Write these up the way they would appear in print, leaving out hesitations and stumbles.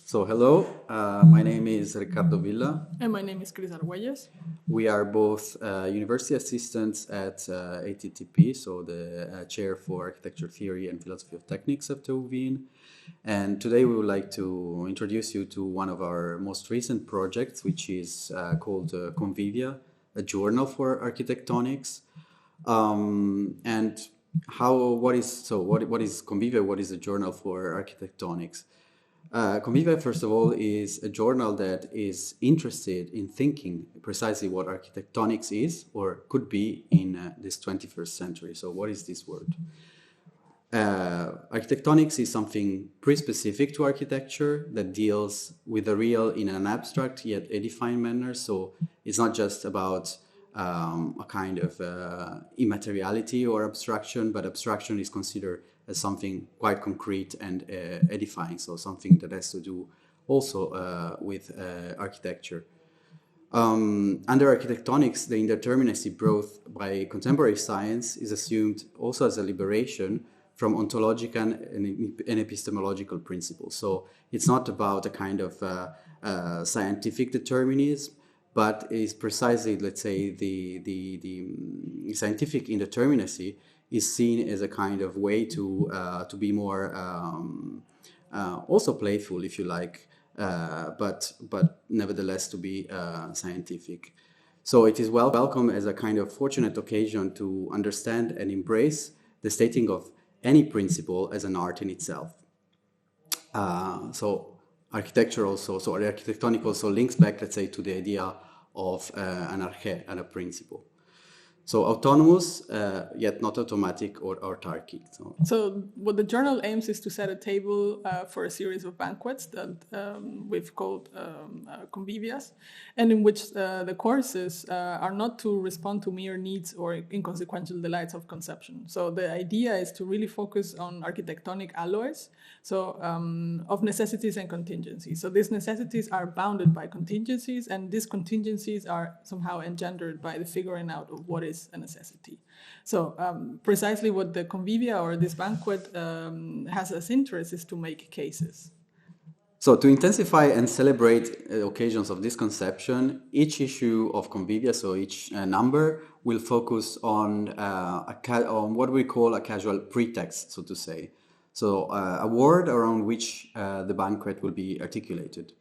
So hello, my name is Riccardo Villa. And my name is Cris Argüelles. We are both university assistants at ATTP, so the Chair for Architecture Theory and Philosophy of Technics at TU Wien. And today we would like to introduce you to one of our most recent projects, which is called CONVIVIA, a journal for architectonics. And what is CONVIVIA? What is a journal for architectonics? CONVIVIA, first of all, is a journal that is interested in thinking precisely what architectonics is or could be in this 21st century. So what is this word? Architectonics is something pre-specific to architecture that deals with the real in an abstract yet edifying manner. So it's not just about a kind of immateriality or abstraction, but abstraction is considered as something quite concrete and edifying, so something that has to do also with architecture. Under architectonics, the indeterminacy brought by contemporary science is assumed also as a liberation from ontological and epistemological principles. So it's not about a kind of scientific determinism, but is precisely, let's say, the scientific indeterminacy is seen as a kind of way to be more also playful, if you like, but nevertheless to be scientific. So it is welcome as a kind of fortunate occasion to understand and embrace the stating of any principle as an art in itself. So architecture also, so architectonic also links back, let's say, to the idea of an arche and a principle. So autonomous, yet not automatic or autarkic. So what the journal aims is to set a table for a series of banquets that we've called convivias, and in which the courses are not to respond to mere needs or inconsequential delights of conception. So the idea is to really focus on architectonic alloys, so of necessities and contingencies. So these necessities are bounded by contingencies, and these contingencies are somehow engendered by the figuring out of what is a necessity. So precisely what the convivia or this banquet has as interest is to make cases. So to intensify and celebrate occasions of this conception, each issue of convivia, so each number, will focus on what we call a casual pretext, so to say. So a word around which the banquet will be articulated.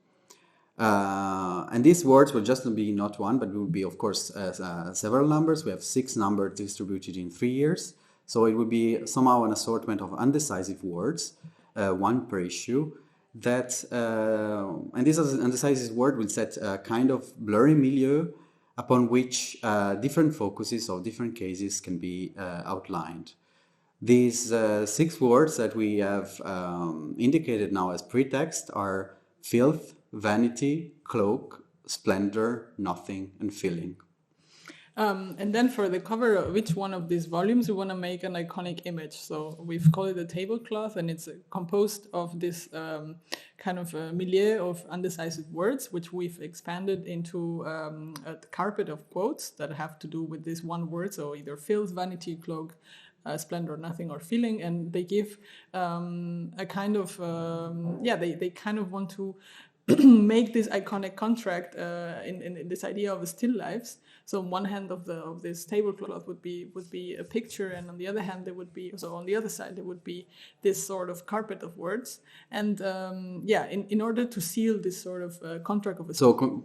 And these words will just be not one, but will be, of course, several numbers. We have 6 numbers distributed in 3 years. So it will be somehow an assortment of undecisive words, one per issue. And this undecisive word will set a kind of blurry milieu upon which different focuses of different cases can be outlined. These 6 words that we have indicated now as pretext are filth, vanity, cloak, splendor, nothing, and filling. And then for the cover of each one of these volumes, we want to make an iconic image. So we've called it a tablecloth, and it's composed of this kind of milieu of undecisive words, which we've expanded into a carpet of quotes that have to do with this one word, so either filth, vanity, cloak, splendor, nothing, or feeling, and they give a kind of they kind of want to make this iconic contract in this idea of still lifes. So on one hand of this tablecloth would be a picture, and on the other hand on the other side there would be this sort of carpet of words. And in order to seal this sort of contract of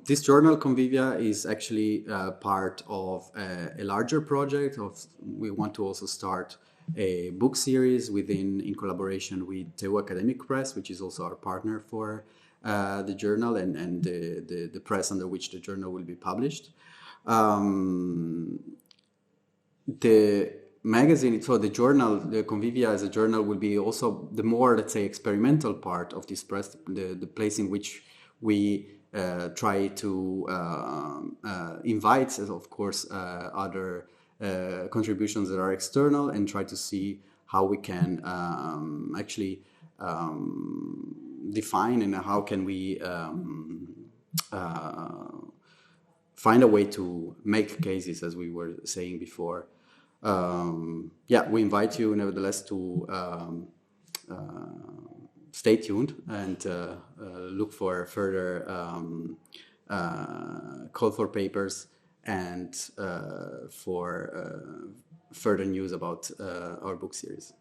this journal Convivia is actually part of a larger project. We want to also start a book series in collaboration with TU Academic Press, which is also our partner for the journal and the press under which the journal will be published. The magazine, so the journal, the Convivia as a journal, will be also the more, let's say, experimental part of this press, the place in which we try to invite, of course, other contributions that are external, and try to see how we can actually define and how can we find a way to make cases, as we were saying before. We invite you nevertheless to stay tuned and look for further call for papers and for further news about our book series.